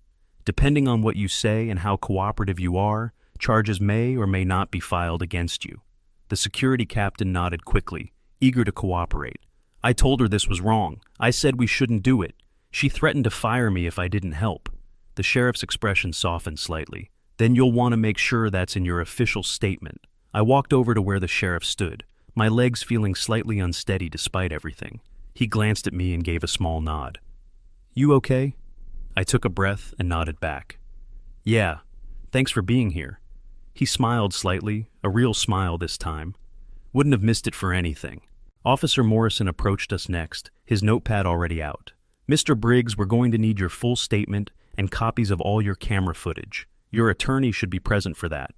Depending on what you say and how cooperative you are, charges may or may not be filed against you." The security captain nodded quickly, eager to cooperate. "I told her this was wrong. I said we shouldn't do it. She threatened to fire me if I didn't help." The sheriff's expression softened slightly. Then you'll want to make sure that's in your official statement. I walked over to where the sheriff stood, my legs feeling slightly unsteady despite everything. He glanced at me and gave a small nod. You okay? I took a breath and nodded back. Yeah, thanks for being here. He smiled slightly, a real smile this time. Wouldn't have missed it for anything. Officer Morrison approached us next, his notepad already out. Mr. Briggs, we're going to need your full statement and copies of all your camera footage. Your attorney should be present for that.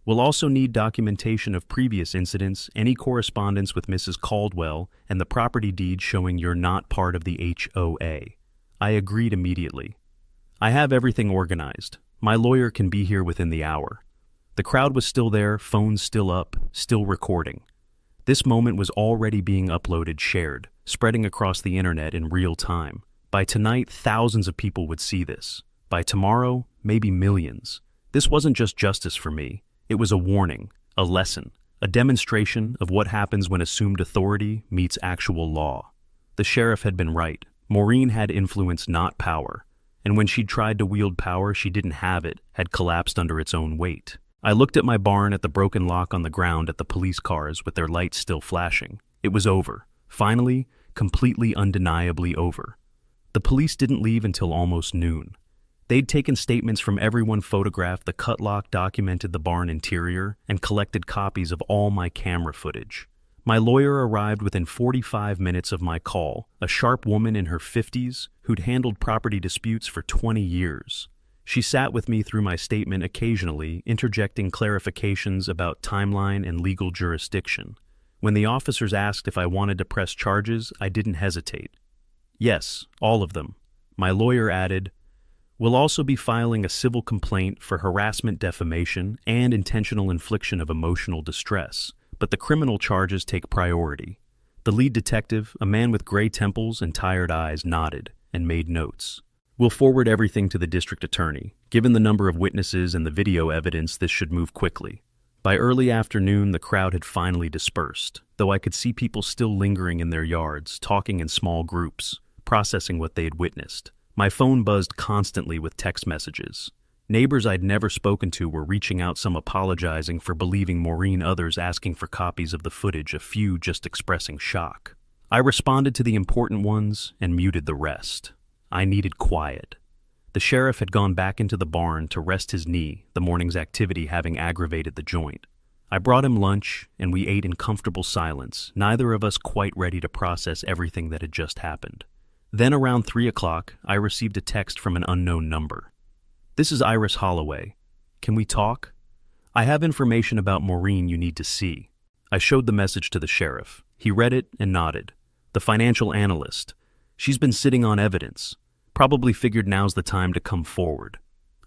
We'll also need documentation of previous incidents, any correspondence with Mrs. Caldwell, and the property deed showing you're not part of the HOA. I agreed immediately. I have everything organized. My lawyer can be here within the hour. The crowd was still there, phones still up, still recording. This moment was already being uploaded, shared, spreading across the internet in real time. By tonight, thousands of people would see this. By tomorrow, maybe millions. This wasn't just justice for me. It was a warning, a lesson, a demonstration of what happens when assumed authority meets actual law. The sheriff had been right. Maureen had influence, not power. And when she'd tried to wield power, she didn't have it, had collapsed under its own weight. I looked at my barn, at the broken lock on the ground, at the police cars with their lights still flashing. It was over. Finally, completely undeniably over. The police didn't leave until almost noon. They'd taken statements from everyone, photographed the cut lock, documented the barn interior, and collected copies of all my camera footage. My lawyer arrived within 45 minutes of my call, a sharp woman in her 50s who'd handled property disputes for 20 years. She sat with me through my statement, occasionally interjecting clarifications about timeline and legal jurisdiction. When the officers asked if I wanted to press charges, I didn't hesitate. Yes, all of them. My lawyer added, "We'll also be filing a civil complaint for harassment, defamation, and intentional infliction of emotional distress, but the criminal charges take priority." The lead detective, a man with gray temples and tired eyes, nodded and made notes. "We'll forward everything to the district attorney. Given the number of witnesses and the video evidence, this should move quickly." By early afternoon, the crowd had finally dispersed, though I could see people still lingering in their yards, talking in small groups, processing what they had witnessed. My phone buzzed constantly with text messages. Neighbors I'd never spoken to were reaching out, some apologizing for believing Maureen, others asking for copies of the footage, a few just expressing shock. I responded to the important ones and muted the rest. I needed quiet. The sheriff had gone back into the barn to rest his knee, the morning's activity having aggravated the joint. I brought him lunch, and we ate in comfortable silence, neither of us quite ready to process everything that had just happened. Then around 3 o'clock, I received a text from an unknown number. "This is Iris Holloway. Can we talk? I have information about Maureen you need to see." I showed the message to the sheriff. He read it and nodded. "The financial analyst. She's been sitting on evidence. Probably figured now's the time to come forward."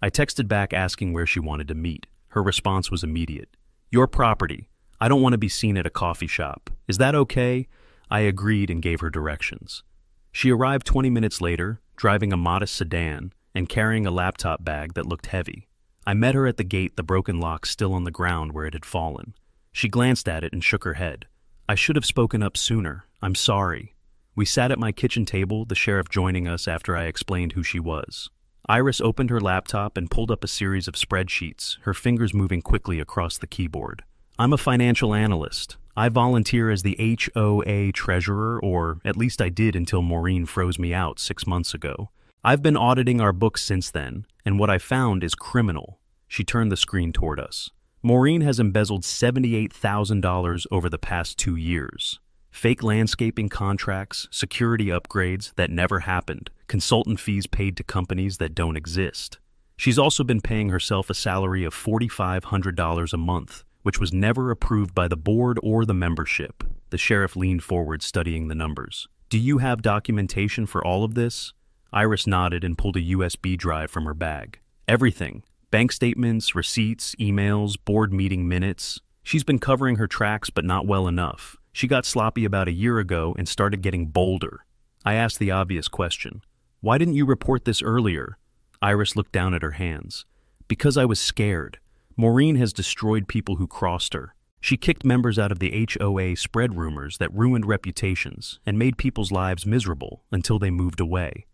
I texted back asking where she wanted to meet. Her response was immediate. "Your property. I don't want to be seen at a coffee shop. Is that okay?" I agreed and gave her directions. She arrived 20 minutes later, driving a modest sedan and carrying a laptop bag that looked heavy. I met her at the gate, the broken lock still on the ground where it had fallen. She glanced at it and shook her head. "I should have spoken up sooner. I'm sorry." We sat at my kitchen table, the sheriff joining us after I explained who she was. Iris opened her laptop and pulled up a series of spreadsheets, her fingers moving quickly across the keyboard. "I'm a financial analyst. I volunteer as the HOA treasurer, or at least I did until Maureen froze me out 6 months ago. I've been auditing our books since then, and what I found is criminal." She turned the screen toward us. "Maureen has embezzled $78,000 over the past 2 years. Fake landscaping contracts, security upgrades that never happened, consultant fees paid to companies that don't exist. She's also been paying herself a salary of $4,500 a month, which was never approved by the board or the membership." The sheriff leaned forward, studying the numbers. "Do you have documentation for all of this?" Iris nodded and pulled a USB drive from her bag. "Everything. Bank statements, receipts, emails, board meeting minutes. She's been covering her tracks, but not well enough. She got sloppy about a year ago and started getting bolder." I asked the obvious question. "Why didn't you report this earlier?" Iris looked down at her hands. "Because I was scared. Maureen has destroyed people who crossed her. She kicked members out of the HOA, spread rumors that ruined reputations, and made people's lives miserable until they moved away.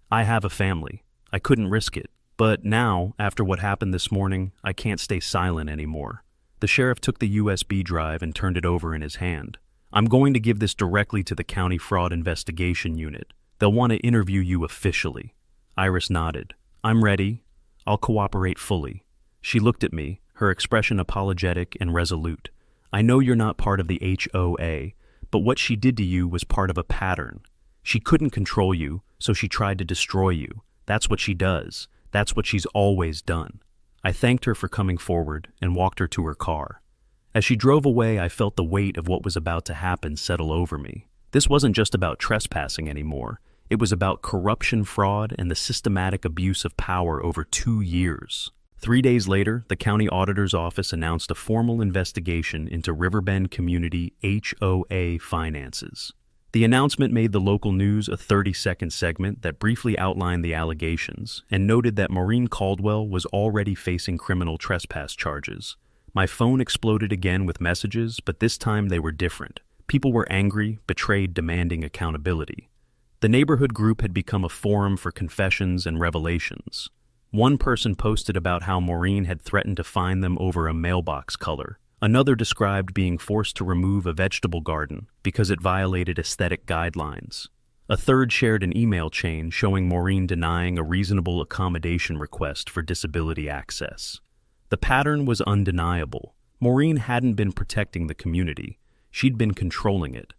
I have a family. I couldn't risk it. But now, after what happened this morning, I can't stay silent anymore. The sheriff took the USB drive and turned it over in his hand. I'm going to give this directly to the County Fraud Investigation Unit. They'll want to interview you officially. Iris nodded. I'm ready. I'll cooperate fully. She looked at me, her expression apologetic and resolute. I know you're not part of the HOA, but what she did to you was part of a pattern. She couldn't control you, so she tried to destroy you. That's what she does. That's what she's always done. I thanked her for coming forward and walked her to her car. As she drove away, I felt the weight of what was about to happen settle over me. This wasn't just about trespassing anymore. It was about corruption, fraud, and the systematic abuse of power over 2 years. 3 days later, the county auditor's office announced a formal investigation into Riverbend Community HOA finances. The announcement made the local news a 30-second segment that briefly outlined the allegations and noted that Maureen Caldwell was already facing criminal trespass charges. My phone exploded again with messages, but this time they were different. People were angry, betrayed, demanding accountability. The neighborhood group had become a forum for confessions and revelations. One person posted about how Maureen had threatened to fine them over a mailbox color. Another described being forced to remove a vegetable garden because it violated aesthetic guidelines. A third shared an email chain showing Maureen denying a reasonable accommodation request for disability access. The pattern was undeniable. Maureen hadn't been protecting the community. She'd been controlling it.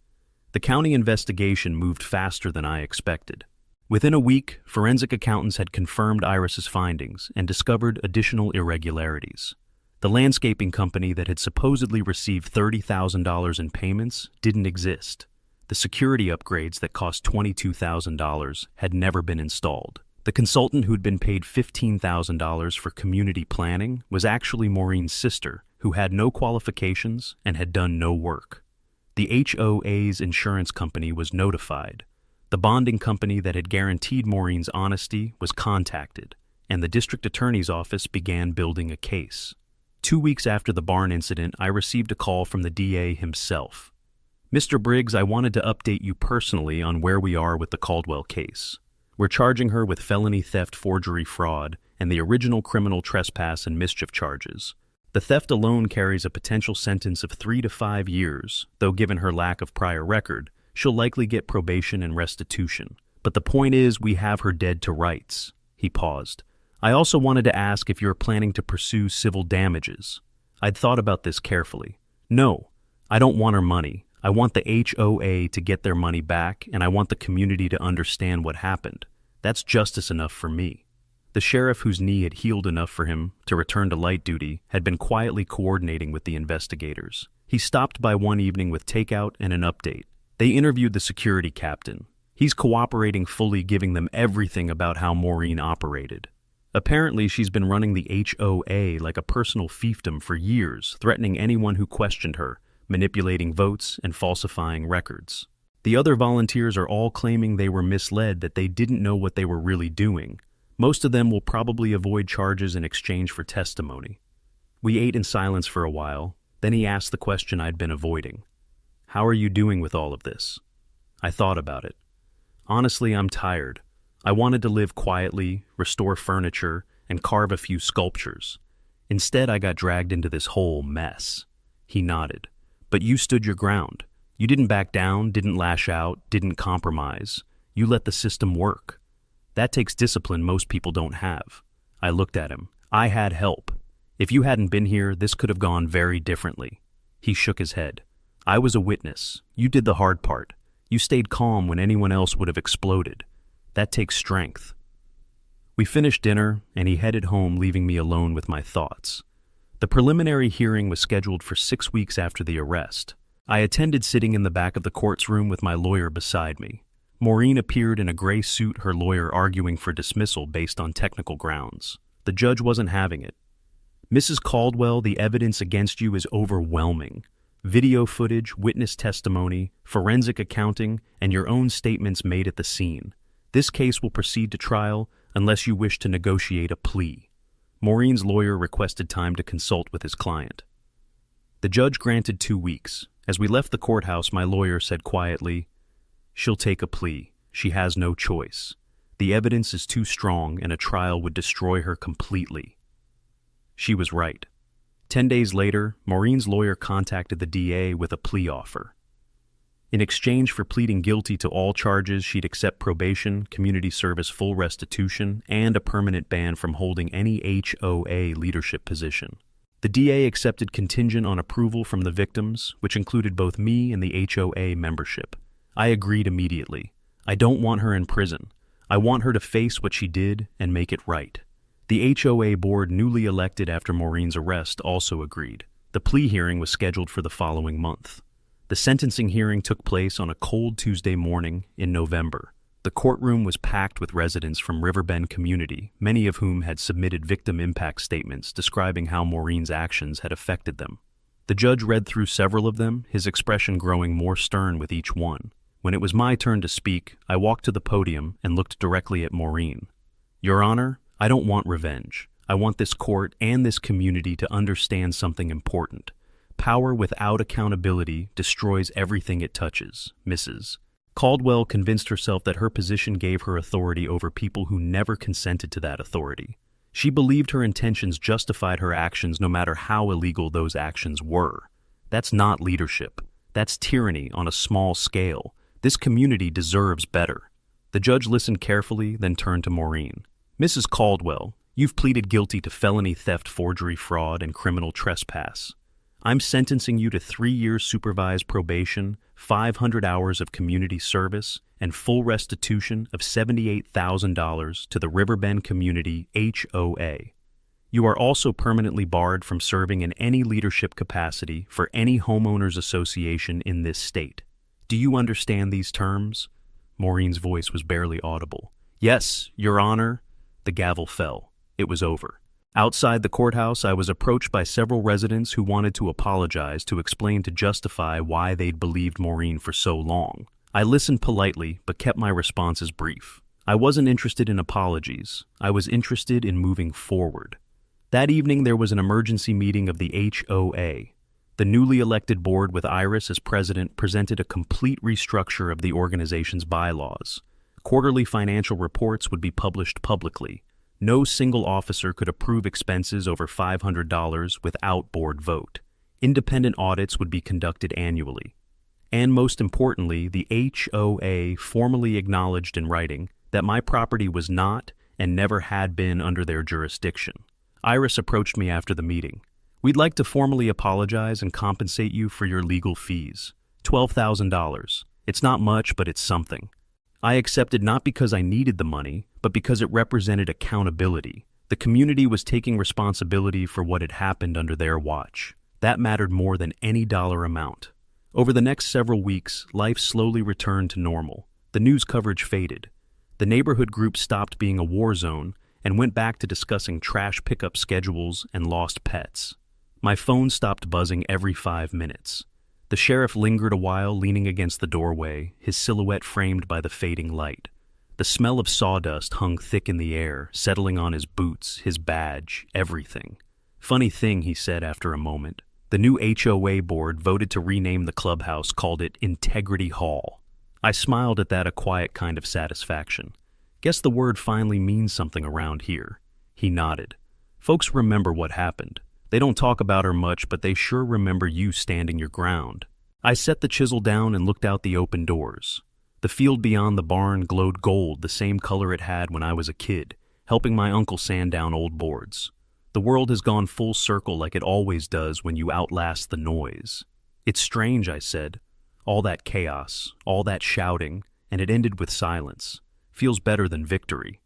The county investigation moved faster than I expected. Within a week, forensic accountants had confirmed Iris's findings and discovered additional irregularities. The landscaping company that had supposedly received $30,000 in payments didn't exist. The security upgrades that cost $22,000 had never been installed. The consultant who'd been paid $15,000 for community planning was actually Maureen's sister, who had no qualifications and had done no work. The HOA's insurance company was notified. The bonding company that had guaranteed Maureen's honesty was contacted, and the district attorney's office began building a case. 2 weeks after the barn incident, I received a call from the DA himself. Mr. Briggs, I wanted to update you personally on where we are with the Caldwell case. We're charging her with felony theft, forgery, fraud, and the original criminal trespass and mischief charges. The theft alone carries a potential sentence of 3 to 5 years, though given her lack of prior record, she'll likely get probation and restitution. But the point is, we have her dead to rights. He paused. I also wanted to ask if you're planning to pursue civil damages. I'd thought about this carefully. No, I don't want her money. I want the HOA to get their money back, and I want the community to understand what happened. That's justice enough for me. The sheriff, whose knee had healed enough for him to return to light duty, had been quietly coordinating with the investigators. He stopped by one evening with takeout and an update. They interviewed the security captain. He's cooperating fully, giving them everything about how Maureen operated. Apparently, she's been running the HOA like a personal fiefdom for years, threatening anyone who questioned her, manipulating votes and falsifying records. The other volunteers are all claiming they were misled, that they didn't know what they were really doing. Most of them will probably avoid charges in exchange for testimony. We ate in silence for a while. Then he asked the question I'd been avoiding. How are you doing with all of this? I thought about it. Honestly, I'm tired. I wanted to live quietly, restore furniture, and carve a few sculptures. Instead, I got dragged into this whole mess. He nodded. But you stood your ground. You didn't back down, didn't lash out, didn't compromise. You let the system work. That takes discipline most people don't have. I looked at him. I had help. If you hadn't been here, this could have gone very differently. He shook his head. I was a witness. You did the hard part. You stayed calm when anyone else would have exploded. That takes strength. We finished dinner, and he headed home, leaving me alone with my thoughts. The preliminary hearing was scheduled for 6 weeks after the arrest. I attended, sitting in the back of the court's room with my lawyer beside me. Maureen appeared in a gray suit, her lawyer arguing for dismissal based on technical grounds. The judge wasn't having it. Mrs. Caldwell, the evidence against you is overwhelming. Video footage, witness testimony, forensic accounting, and your own statements made at the scene. This case will proceed to trial unless you wish to negotiate a plea. Maureen's lawyer requested time to consult with his client. The judge granted 2 weeks. As we left the courthouse, my lawyer said quietly, "She'll take a plea. She has no choice. The evidence is too strong and a trial would destroy her completely. She was right. 10 days later, Maureen's lawyer contacted the DA with a plea offer. In exchange for pleading guilty to all charges, she'd accept probation, community service, full restitution, and a permanent ban from holding any HOA leadership position. The DA accepted contingent on approval from the victims, which included both me and the HOA membership. I agreed immediately. I don't want her in prison. I want her to face what she did and make it right. The HOA board, newly elected after Maureen's arrest, also agreed. The plea hearing was scheduled for the following month. The sentencing hearing took place on a cold Tuesday morning in November. The courtroom was packed with residents from Riverbend community, many of whom had submitted victim impact statements describing how Maureen's actions had affected them. The judge read through several of them, his expression growing more stern with each one. When it was my turn to speak, I walked to the podium and looked directly at Maureen. "Your Honor, I don't want revenge. I want this court and this community to understand something important. Power without accountability destroys everything it touches, Mrs. Caldwell convinced herself that her position gave her authority over people who never consented to that authority. She believed her intentions justified her actions no matter how illegal those actions were. That's not leadership. That's tyranny on a small scale. This community deserves better." The judge listened carefully, then turned to Maureen. "Mrs. Caldwell, you've pleaded guilty to felony theft, forgery, fraud, and criminal trespass. I'm sentencing you to 3 years supervised probation, 500 hours of community service, and full restitution of $78,000 to the Riverbend Community HOA. You are also permanently barred from serving in any leadership capacity for any homeowners association in this state. Do you understand these terms?" Maureen's voice was barely audible. "Yes, Your Honor." The gavel fell. It was over. Outside the courthouse, I was approached by several residents who wanted to apologize, to explain, to justify why they'd believed Maureen for so long. I listened politely, but kept my responses brief. I wasn't interested in apologies. I was interested in moving forward. That evening, there was an emergency meeting of the HOA. The newly elected board, with Iris as president, presented a complete restructure of the organization's bylaws. Quarterly financial reports would be published publicly. No single officer could approve expenses over $500 without board vote. Independent audits would be conducted annually. And most importantly, the HOA formally acknowledged in writing that my property was not and never had been under their jurisdiction. Iris approached me after the meeting. "We'd like to formally apologize and compensate you for your legal fees. $12,000. It's not much, but it's something." I accepted, not because I needed the money, but because it represented accountability. The community was taking responsibility for what had happened under their watch. That mattered more than any dollar amount. Over the next several weeks, life slowly returned to normal. The news coverage faded. The neighborhood group stopped being a war zone and went back to discussing trash pickup schedules and lost pets. My phone stopped buzzing every 5 minutes. The sheriff lingered a while, leaning against the doorway, his silhouette framed by the fading light. The smell of sawdust hung thick in the air, settling on his boots, his badge, everything. "Funny thing," he said after a moment. "The new HOA board voted to rename the clubhouse, called it Integrity Hall." I smiled at that, a quiet kind of satisfaction. "Guess the word finally means something around here." He nodded. "Folks remember what happened. They don't talk about her much, but they sure remember you standing your ground." I set the chisel down and looked out the open doors. The field beyond the barn glowed gold, the same color it had when I was a kid, helping my uncle sand down old boards. The world has gone full circle, like it always does when you outlast the noise. "It's strange," I said. "All that chaos, all that shouting, and it ended with silence. Feels better than victory."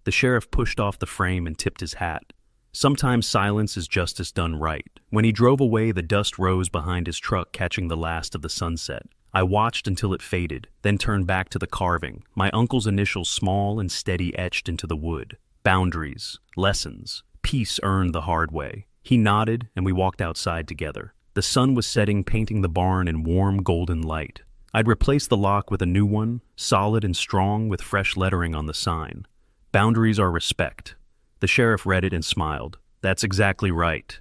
The sheriff pushed off the frame and tipped his hat. Sometimes silence is justice done right. When he drove away, the dust rose behind his truck, catching the last of the sunset. I watched until it faded, then turned back to the carving, my uncle's initials small and steady etched into the wood. Boundaries, lessons, peace earned the hard way. He nodded, and we walked outside together. The sun was setting, painting the barn in warm golden light. I'd replaced the lock with a new one, solid and strong, with fresh lettering on the sign. "Boundaries are respect." The sheriff read it and smiled. "That's exactly right."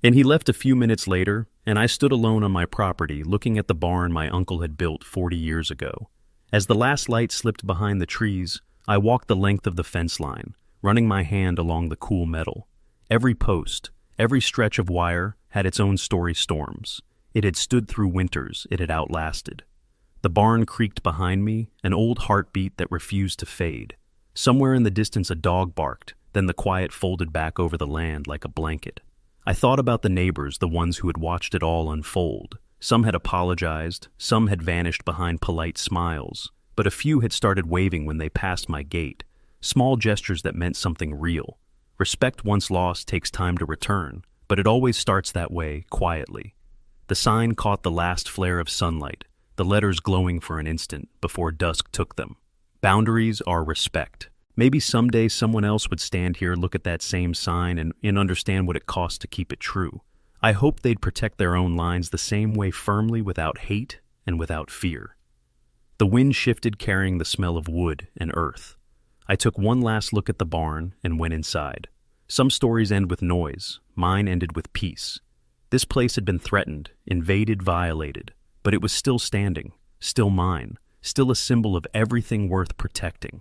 And he left a few minutes later, and I stood alone on my property, looking at the barn my uncle had built 40 years ago. As the last light slipped behind the trees, I walked the length of the fence line, running my hand along the cool metal. Every post, every stretch of wire had its own story storms. It had stood through winters it had outlasted. The barn creaked behind me, an old heartbeat that refused to fade. Somewhere in the distance a dog barked, then the quiet folded back over the land like a blanket. I thought about the neighbors, the ones who had watched it all unfold. Some had apologized, some had vanished behind polite smiles, but a few had started waving when they passed my gate. Small gestures that meant something real. Respect once lost takes time to return, but it always starts that way, quietly. The sign caught the last flare of sunlight, the letters glowing for an instant before dusk took them. Boundaries are respect. Maybe someday someone else would stand here, look at that same sign, and understand what it costs to keep it true. I hope they'd protect their own lines the same way, firmly, without hate and without fear. The wind shifted, carrying the smell of wood and earth. I took one last look at the barn and went inside. Some stories end with noise. Mine ended with peace. This place had been threatened, invaded, violated, but it was still standing, still mine, still a symbol of everything worth protecting.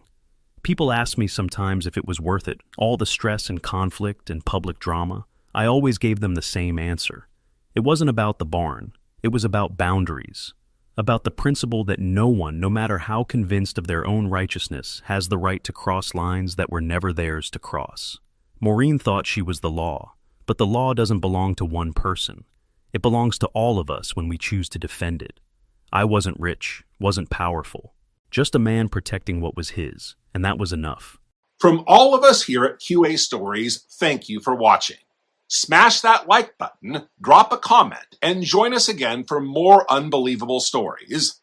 People ask me sometimes if it was worth it, all the stress and conflict and public drama. I always gave them the same answer. It wasn't about the barn. It was about boundaries, about the principle that no one, no matter how convinced of their own righteousness, has the right to cross lines that were never theirs to cross. Maureen thought she was the law, but the law doesn't belong to one person. It belongs to all of us when we choose to defend it. I wasn't rich, wasn't powerful, just a man protecting what was his, and that was enough. From all of us here at QA Stories, thank you for watching. Smash that like button, drop a comment, and join us again for more unbelievable stories.